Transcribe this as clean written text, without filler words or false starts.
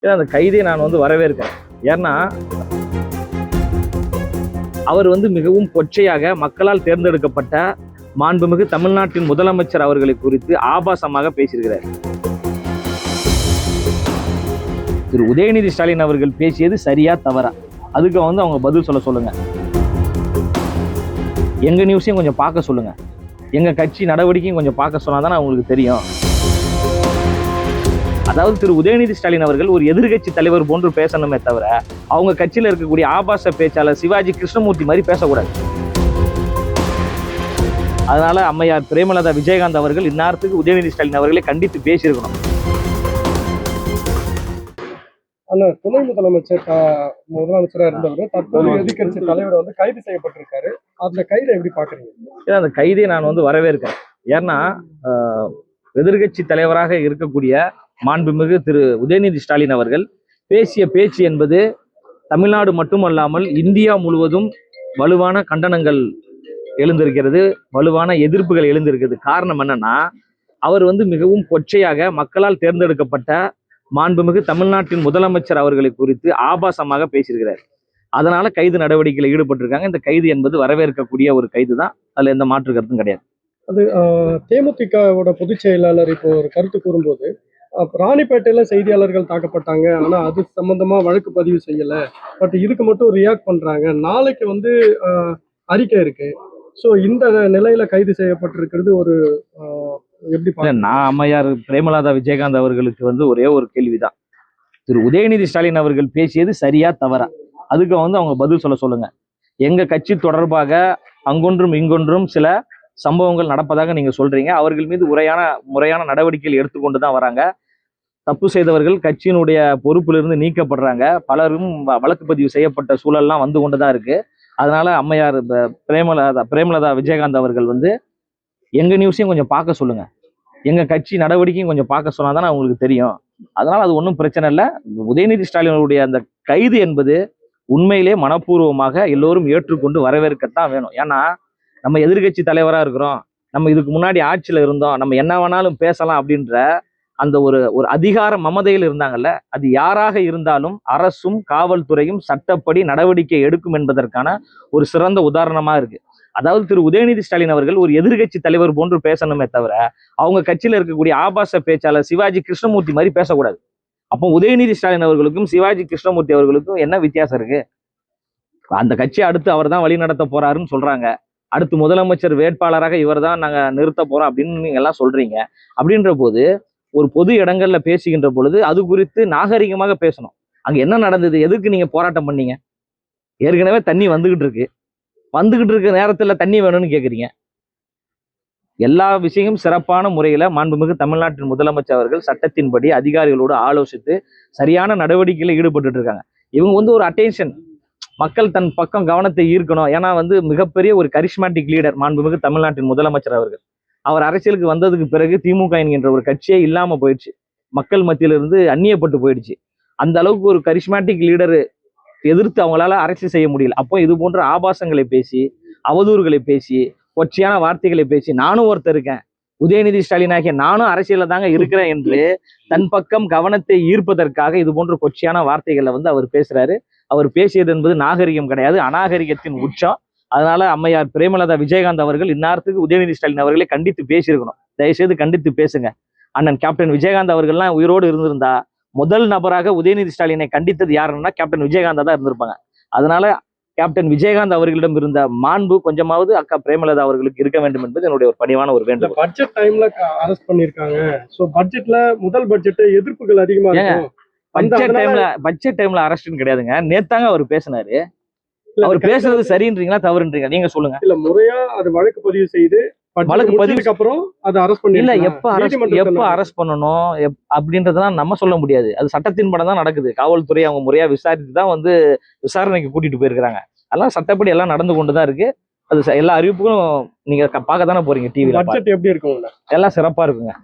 ஏன்னா அந்த கைதை நான் வரவேற்கிறேன். ஏன்னா அவர் மிகவும் கொச்சையாக மக்களால் தேர்ந்தெடுக்கப்பட்ட மாண்புமிகு தமிழ்நாட்டின் முதலமைச்சர் அவர்களை குறித்து ஆபாசமாக பேசியிருக்கிறார். திரு உதயநிதி ஸ்டாலின் அவர்கள் பேசியது சரியா தவறா, அதுக்கு அவங்க பதில் சொல்லுங்க. எங்க நியூஸையும் கொஞ்சம் பார்க்க சொல்லுங்க. எங்க கட்சி நடவடிக்கையும் கொஞ்சம் பார்க்க சொன்னாதான் அவங்களுக்கு தெரியும். அதாவது திரு உதயநிதி ஸ்டாலின் அவர்கள் ஒரு எதிர்கட்சி தலைவர் போன்று பேசணுமே தவிர அவங்க கட்சியில் இருக்கக்கூடிய ஆபாச பேச்சாளர் சிவாஜி கிருஷ்ணமூர்த்தி மாதிரி பேசக்கூடாது. அதனால அம்மையார் பிரேமலதா விஜயகாந்த் அவர்கள் இந்நேரத்துக்கு உதயநிதி ஸ்டாலின் அவர்களை கண்டித்து பேசியிருக்கணும். துணை முதலமைச்சரா இருந்தவர் தற்போது எதிர்கட்சி தலைவர் கைது செய்யப்பட்டிருக்காரு. அந்த கைதை எப்படி பாக்குறீங்க? அந்த கைதை நான் வரவேற்கிறேன். ஏன்னா எதிர்கட்சி தலைவராக இருக்கக்கூடிய மாண்புமிகு திரு உதயநிதி ஸ்டாலின் அவர்கள் பேசிய பேச்சு என்பது தமிழ்நாடு மட்டுமல்லாமல் இந்தியா முழுவதும் வலுவான கண்டனங்கள் எழுந்திருக்கிறது, வலுவான எதிர்ப்புகள் எழுந்திருக்கிறது. காரணம் என்னன்னா, அவர் மிகவும் கொச்சையாக மக்களால் தேர்ந்தெடுக்கப்பட்ட மாண்புமிகு தமிழ்நாட்டின் முதலமைச்சர் அவர்களை குறித்து ஆபாசமாக பேசியிருக்கிறார். அதனால கைது நடவடிக்கையில் ஈடுபட்டிருக்காங்க. இந்த கைது என்பது வரவேற்கக்கூடிய ஒரு கைது தான், அதுல எந்த மாற்று கருத்தும் கிடையாது. அது தேமுதிகவோட பொதுச் செயலாளர் இப்போ ஒரு கருத்து கூறும்போது, ராணிப்பேட்டையில செய்தியாளர்கள் தாக்கப்பட்டாங்க, ஆனா அது சம்பந்தமா வழக்கு பதிவு செய்யல, பட் இதுக்கு மட்டும் ரியாக்ட் பண்றாங்க, நாளைக்கு அறிக்கை இருக்கு, ஸோ இந்த நிலையில கைது செய்யப்பட்டிருக்கிறது ஒரு எப்படி? நான் அம்மையார் பிரேமலதா விஜயகாந்த் அவர்களுக்கு ஒரே ஒரு கேள்விதான். திரு உதயநிதி ஸ்டாலின் அவர்கள் பேசியது சரியா தவறா, அதுக்கு அவங்க பதில் சொல்லுங்க. எங்க கட்சி தொடர்பாக அங்கொன்றும் இங்கொன்றும் சில சம்பவங்கள் நடப்பதாக நீங்க சொல்றீங்க. அவர்கள் மீது முறையான நடவடிக்கைகள் எடுத்துக்கொண்டு தான் வராங்க. தப்பு செய்தவர்கள் கட்சியினுடைய பொறுப்பிலிருந்து நீக்கப்படுறாங்க. பலரும் வழக்கு பதிவு செய்யப்பட்ட சூழல்லாம் வந்து கொண்டுதான் இருக்கு. அதனால அம்மையார் பிரேமலதா விஜயகாந்த் அவர்கள் எங்க நியூஸையும் கொஞ்சம் பார்க்க சொல்லுங்க. எங்க கட்சி நடவடிக்கையும் கொஞ்சம் பார்க்க சொன்னாதான் அவங்களுக்கு தெரியும். அதனால அது ஒன்றும் பிரச்சனை இல்லை. உதயநிதி ஸ்டாலினுடைய அந்த கைது என்பது உண்மையிலே மனப்பூர்வமாக எல்லோரும் ஏற்றுக்கொண்டு வரவேற்கத்தான் வேணும். ஏன்னா நம்ம எதிர்கட்சி தலைவராக இருக்கிறோம், நம்ம இதுக்கு முன்னாடி ஆட்சியில் இருந்தோம், நம்ம என்ன வேணாலும் பேசலாம் அப்படின்ற அந்த ஒரு அதிகார மமதையில் இருந்தாங்கல்ல, அது யாராக இருந்தாலும் அரசும் காவல்துறையும் சட்டப்படி நடவடிக்கை எடுக்கும் என்பதற்கான ஒரு சிறந்த உதாரணமா இருக்கு. அதாவது திரு உதயநிதி ஸ்டாலின் அவர்கள் ஒரு எதிர்கட்சி தலைவர் போன்று பேசணுமே தவிர அவங்க கட்சியில் இருக்கக்கூடிய ஆபாச பேச்சாளர் சிவாஜி கிருஷ்ணமூர்த்தி மாதிரி பேசக்கூடாது. அப்போ உதயநிதி ஸ்டாலின் அவர்களுக்கும் சிவாஜி கிருஷ்ணமூர்த்தி அவர்களுக்கும் என்ன வித்தியாசம் இருக்கு? அந்த கட்சியை அடுத்து அவர் தான் வழி நடத்த போறாருன்னு சொல்றாங்க. அடுத்து முதலமைச்சர் வேட்பாளராக இவர் தான் நாங்க நிறுத்த போறோம் அப்படின்னு நீங்க எல்லாம் சொல்றீங்க. அப்படின்ற போது ஒரு பொது இடங்கள்ல பேசுகின்ற பொழுது அது குறித்து நாகரிகமாக பேசணும். அங்க என்ன நடந்தது, எதுக்கு நீங்க போராட்டம் பண்ணீங்க? ஏற்கனவே தண்ணி வந்துகிட்டு இருக்க நேரத்துல தண்ணி வேணும்னு கேக்குறீங்க. எல்லா விஷயமும் சிறப்பான முறையில மாண்புமிகு தமிழ்நாட்டின் முதலமைச்சர் அவர்கள் சட்டத்தின்படி அதிகாரிகளோடு ஆலோசித்து சரியான நடவடிக்கையில் ஈடுபட்டு இருக்காங்க. இவங்க ஒரு அட்டென்ஷன், மக்கள் தன் பக்கம் கவனத்தை ஈர்க்கணும். ஏன்னா மிகப்பெரிய ஒரு கரிஸ்மாட்டிக் லீடர் மாண்புமிகு தமிழ்நாட்டின் முதலமைச்சர் அவர்கள். அவர் அரசியலுக்கு வந்ததுக்கு பிறகு திமுக என்கின்ற ஒரு கட்சியே இல்லாம போயிடுச்சு, மக்கள் மத்தியிலிருந்து அந்நியப்பட்டு போயிடுச்சு. அந்த அளவுக்கு ஒரு கரிஸ்மாட்டிக் லீடர் எதிர்த்து அவங்களால அரசியல் செய்ய முடியல. அப்போ இது போன்ற ஆபாசங்களை பேசி, அவதூறுகளை பேசி, கொச்சையான வார்த்தைகளை பேசி, நானும் ஒருத்தர் இருக்கேன், உதயநிதி ஸ்டாலின் ஆகிய நானும் அரசியல தாங்க இருக்கிறேன் என்று தன் பக்கம் கவனத்தை ஈர்ப்பதற்காக இது போன்ற கொச்சையான வார்த்தைகளை அவர் பேசுறாரு. அவர் பேசியது என்பது நாகரிகம் கிடையாது, அநாகரிகத்தின் உச்சம். அதனால அம்மையார் பிரேமலதா விஜயகாந்த் அவர்கள் இந்நேரத்துக்கு உதயநிதி ஸ்டாலின் அவர்களை கண்டித்து பேசியிருக்கணும். தயவுசெய்து கண்டித்து பேசுங்க. அண்ணன் கேப்டன் விஜயகாந்த் அவர்கள்லாம் உயிரோடு இருந்திருந்தா முதல் நபராக உதயநிதி ஸ்டாலினை கண்டித்தது யாருன்னா கேப்டன் விஜயகாந்தா தான் இருந்திருப்பாங்க. அதனால கேப்டன் விஜயகாந்த் அவர்களிடம் இருந்த மாண்பு கொஞ்சமாவது அக்கா பிரேமலதா அவர்களுக்கு இருக்க வேண்டும் என்பது என்னுடைய ஒரு பணிவான ஒரு வேண்டுகோள். பட்ஜெட் டைம்ல அரெஸ்ட் பண்ணிருக்காங்க. சோ பட்ஜெட்ல முதல் பட்ஜெட் எதிர்ப்புகள் அதிகமா இருக்கும். பட்ஜெட் டைம்ல அரெஸ்ட்னு கிடையாதுங்க. நேத்தாங்க அவர் பேசினாரு. அவர் பேசுறது சரின்றீங்களா தவறுன்றீங்க நீங்க சொல்லுங்க. இல்ல முறையா அது வழக்கு பதிவு செய்து வழக்கு பதிவுக்கு அப்புறம் அது அரெஸ்ட் பண்ணி இல்ல எப்ப அரெஸ்ட் பண்ணணும் அப்படின்றதெல்லாம் நம்ம சொல்ல முடியாது. அது சட்டத்தின் படம் தான் நடக்குது. காவல்துறை அவங்க முறையா விசாரித்து தான் விசாரணைக்கு கூட்டிட்டு போயிருக்காங்க. அதெல்லாம் சட்டப்படி எல்லாம் நடந்து கொண்டுதான் இருக்கு. அது எல்லா அறிவிப்புகளும் நீங்க பார்க்க தானே போறீங்க டிவில. பட்ஜெட் எப்படி இருக்கும்? எல்லாம் சிறப்பா இருக்குங்க.